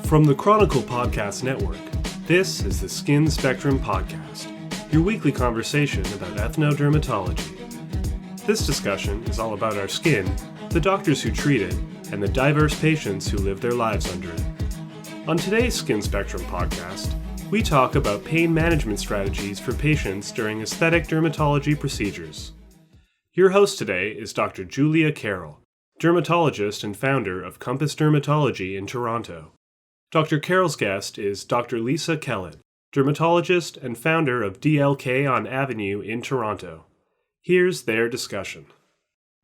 From the Chronicle Podcast Network, this is the Skin Spectrum Podcast, your weekly conversation about ethnodermatology. This discussion is all about our skin, the doctors who treat it, and the diverse patients who live their lives under it. On today's Skin Spectrum Podcast, we talk about pain management strategies for patients during aesthetic dermatology procedures. Your host today is Dr. Julia Carroll, dermatologist and founder of Compass Dermatology in Toronto. Dr. Carroll's guest is Dr. Lisa Kellett, dermatologist and founder of DLK on Avenue in Toronto. Here's their discussion.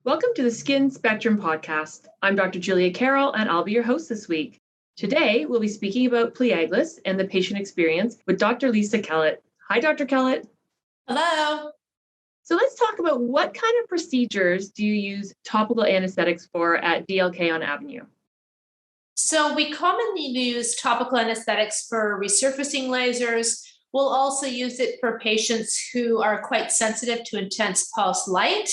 Welcome to the Skin Spectrum Podcast. I'm Dr. Julia Carroll, and I'll be your host this week. Today, we'll be speaking about pliaglis and the patient experience with Dr. Lisa Kellett. Hi, Dr. Kellett. Hello. So let's talk about what kind of procedures do you use topical anesthetics for at DLK on Avenue? So we commonly use topical anesthetics for resurfacing lasers. We'll also use it for patients who are quite sensitive to intense pulse light.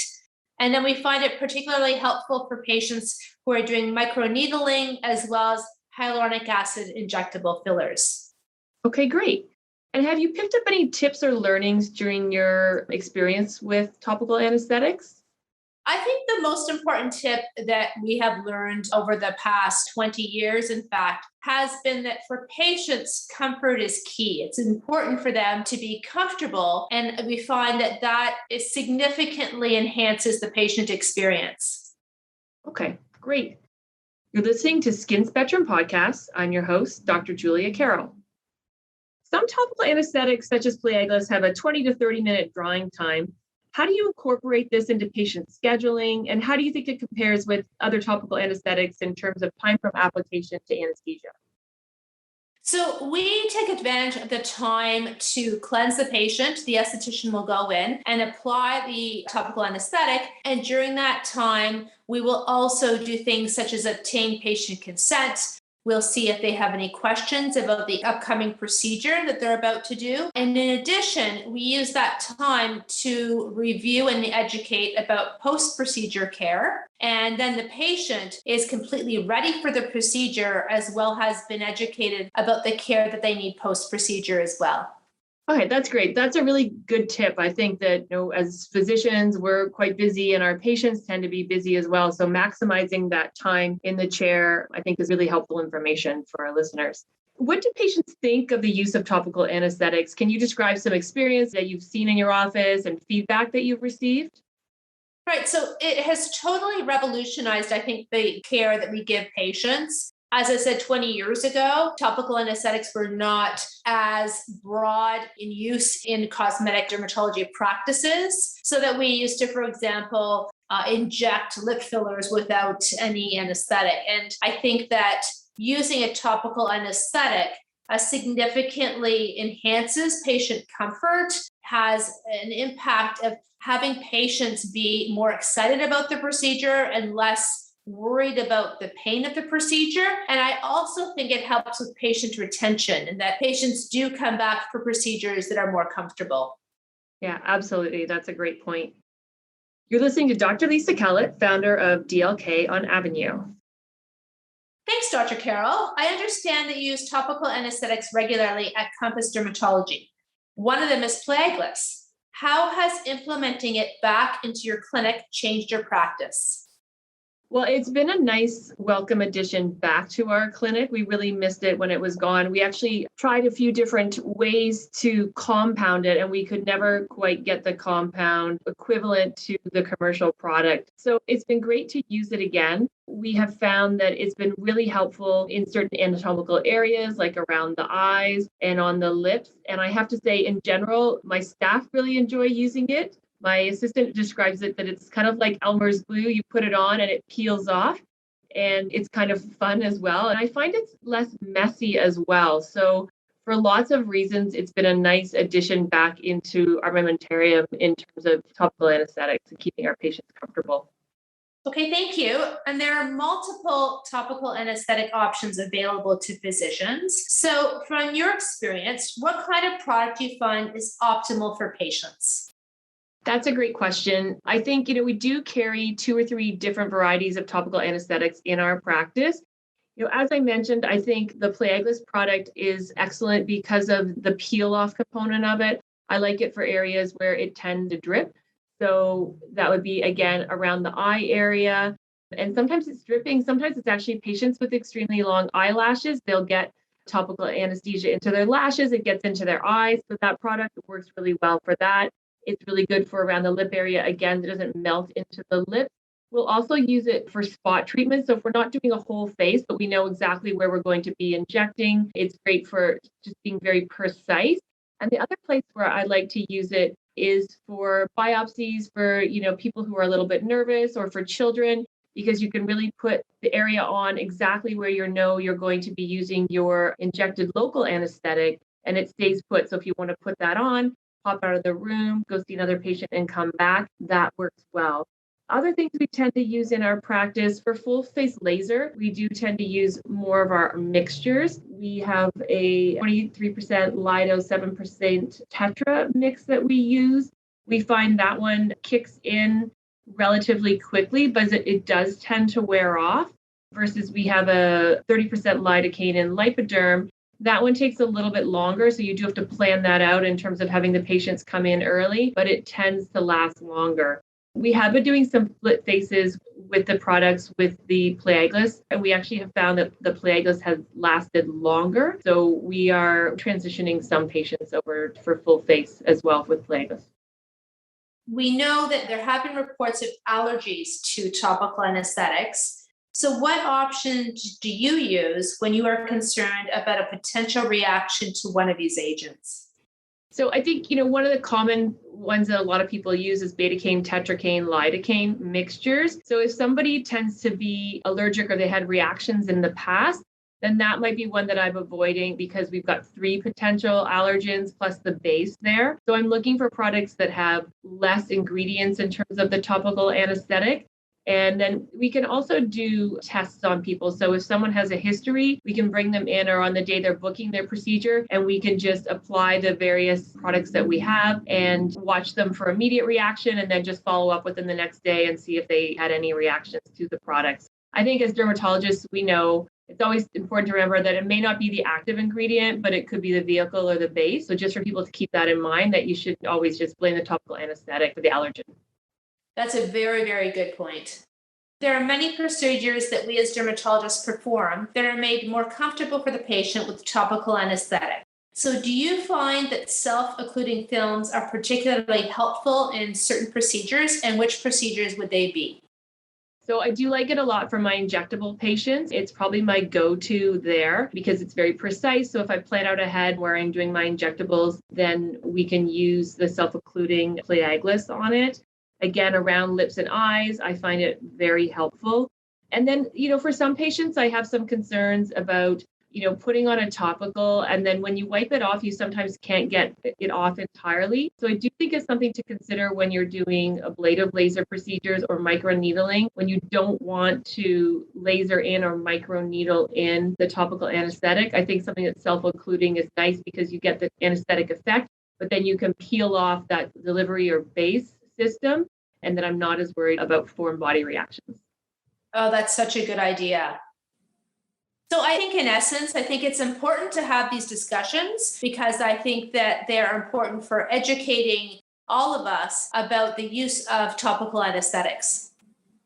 And then we find it particularly helpful for patients who are doing microneedling as well as hyaluronic acid injectable fillers. Okay, great. And have you picked up any tips or learnings during your experience with topical anesthetics? I think the most important tip that we have learned over the past 20 years, in fact, has been that for patients, comfort is key. It's important for them to be comfortable, and we find that it significantly enhances the patient experience. Okay, great. You're listening to Skin Spectrum Podcast. I'm your host, Dr. Julia Carroll. Some topical anesthetics, such as pliaglis, have a 20 to 30-minute drying time. How do you incorporate this into patient scheduling, and how do you think it compares with other topical anesthetics in terms of time from application to anesthesia? So we take advantage of the time to cleanse the patient. The esthetician will go in and apply the topical anesthetic. And during that time, we will also do things such as obtain patient consent. We'll see if they have any questions about the upcoming procedure that they're about to do. And in addition, we use that time to review and educate about post-procedure care. And then the patient is completely ready for the procedure as well as been educated about the care that they need post-procedure as well. Okay, that's great. That's a really good tip. I think that, as physicians, we're quite busy and our patients tend to be busy as well. So maximizing that time in the chair, I think, is really helpful information for our listeners. What do patients think of the use of topical anesthetics? Can you describe some experience that you've seen in your office and feedback that you've received? Right. So it has totally revolutionized, I think, the care that we give patients. As I said, 20 years ago, topical anesthetics were not as broad in use in cosmetic dermatology practices, so that we used to, for example, inject lip fillers without any anesthetic. And I think that using a topical anesthetic significantly enhances patient comfort, has an impact of having patients be more excited about the procedure and less worried about the pain of the procedure. And I also think it helps with patient retention and that patients do come back for procedures that are more comfortable. Yeah, absolutely. That's a great point. You're listening to Dr. Lisa Kellett, founder of DLK on Avenue. Thanks, Dr. Carroll. I understand that you use topical anesthetics regularly at Compass Dermatology. One of them is pliaglis. How has implementing it back into your clinic changed your practice? Well, it's been a nice welcome addition back to our clinic. We really missed it when it was gone. We actually tried a few different ways to compound it, and we could never quite get the compound equivalent to the commercial product. So it's been great to use it again. We have found that it's been really helpful in certain anatomical areas, like around the eyes and on the lips. And I have to say, in general, my staff really enjoy using it. My assistant describes it that it's kind of like Elmer's glue. You put it on and it peels off, and it's kind of fun as well. And I find it's less messy as well. So for lots of reasons, it's been a nice addition back into armamentarium in terms of topical anesthetics and keeping our patients comfortable. Okay, thank you. And there are multiple topical anesthetic options available to physicians. So from your experience, what kind of product do you find is optimal for patients? That's a great question. I think, we do carry 2 or 3 different varieties of topical anesthetics in our practice. As I mentioned, I think the Plagueless product is excellent because of the peel off component of it. I like it for areas where it tends to drip. So that would be, again, around the eye area. And sometimes it's dripping. Sometimes it's actually patients with extremely long eyelashes. They'll get topical anesthesia into their lashes. It gets into their eyes. So that product works really well for that. It's really good for around the lip area. Again, it doesn't melt into the lip. We'll also use it for spot treatment. So if we're not doing a whole face, but we know exactly where we're going to be injecting, it's great for just being very precise. And the other place where I like to use it is for biopsies for, people who are a little bit nervous, or for children, because you can really put the area on exactly where you're going to be using your injected local anesthetic, and it stays put. So if you want to put that on, pop out of the room, go see another patient and come back, that works well. Other things we tend to use in our practice for full face laser, we do tend to use more of our mixtures. We have a 23% Lido, 7% Tetra mix that we use. We find that one kicks in relatively quickly, but it does tend to wear off, versus we have a 30% lidocaine and lipoderm. That one takes a little bit longer, so you do have to plan that out in terms of having the patients come in early, but it tends to last longer. We have been doing some split faces with the products with the Plagueless, and we actually have found that the Plagueless has lasted longer. So we are transitioning some patients over for full face as well with Plagueless. We know that there have been reports of allergies to topical anesthetics. So what options do you use when you are concerned about a potential reaction to one of these agents? So I think, one of the common ones that a lot of people use is betacaine, tetracaine, lidocaine mixtures. So if somebody tends to be allergic or they had reactions in the past, then that might be one that I'm avoiding, because we've got 3 potential allergens plus the base there. So I'm looking for products that have less ingredients in terms of the topical anesthetic. And then we can also do tests on people. So if someone has a history, we can bring them in, or on the day they're booking their procedure, and we can just apply the various products that we have and watch them for immediate reaction, and then just follow up with them the next day and see if they had any reactions to the products. I think as dermatologists, we know it's always important to remember that it may not be the active ingredient, but it could be the vehicle or the base. So just for people to keep that in mind, that you should always just blame the topical anesthetic for the allergen. That's a very, very good point. There are many procedures that we as dermatologists perform that are made more comfortable for the patient with topical anesthetic. So do you find that self-occluding films are particularly helpful in certain procedures, and which procedures would they be? So I do like it a lot for my injectable patients. It's probably my go-to there because it's very precise. So if I plan out ahead where I'm doing my injectables, then we can use the self-occluding Plagueless on it. Again, around lips and eyes, I find it very helpful. And then, for some patients, I have some concerns about, putting on a topical, and then when you wipe it off, you sometimes can't get it off entirely. So I do think it's something to consider when you're doing ablative laser procedures or microneedling, when you don't want to laser in or microneedle in the topical anesthetic. I think something that's self-occluding is nice because you get the anesthetic effect, but then you can peel off that delivery or base system, and then I'm not as worried about foreign body reactions. Oh, that's such a good idea. So I think in essence, I think it's important to have these discussions because I think that they're important for educating all of us about the use of topical anesthetics.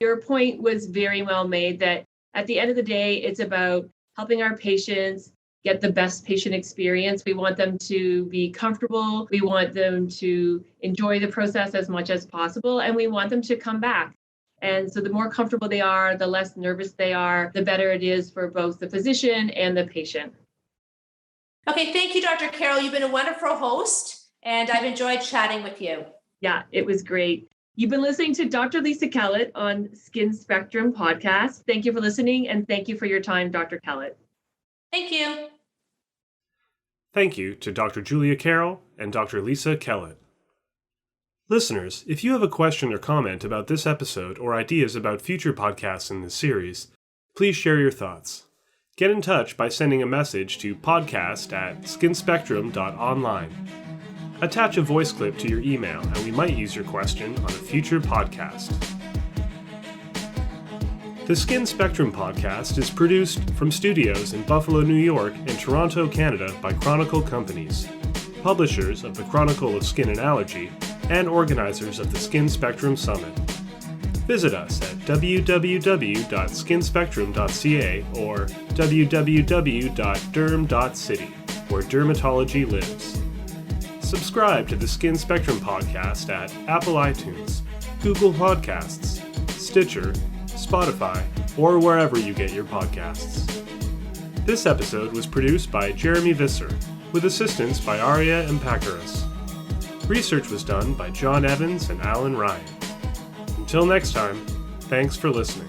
Your point was very well made that at the end of the day, it's about helping our patients get the best patient experience. We want them to be comfortable. We want them to enjoy the process as much as possible, and we want them to come back. And so the more comfortable they are, the less nervous they are, the better it is for both the physician and the patient. Okay, thank you, Dr. Carroll. You've been a wonderful host, and I've enjoyed chatting with you. Yeah, it was great. You've been listening to Dr. Lisa Kellett on Skin Spectrum podcast. Thank you for listening, and thank you for your time, Dr. Kellett. Thank you. Thank you to Dr. Julia Carroll and Dr. Lisa Kellett. Listeners, if you have a question or comment about this episode or ideas about future podcasts in this series, please share your thoughts. Get in touch by sending a message to podcast@skinspectrum.online. Attach a voice clip to your email, and we might use your question on a future podcast. The Skin Spectrum podcast is produced from studios in Buffalo, New York and Toronto, Canada by Chronicle Companies, publishers of the Chronicle of Skin and Allergy, and organizers of the Skin Spectrum Summit. Visit us at www.skinspectrum.ca or www.derm.city, where dermatology lives. Subscribe to the Skin Spectrum podcast at Apple iTunes, Google Podcasts, Stitcher, Spotify, or wherever you get your podcasts. This episode was produced by Jeremy Visser, with assistance by Aria and Pakaris. Research was done by John Evans and Alan Ryan. Until next time, thanks for listening.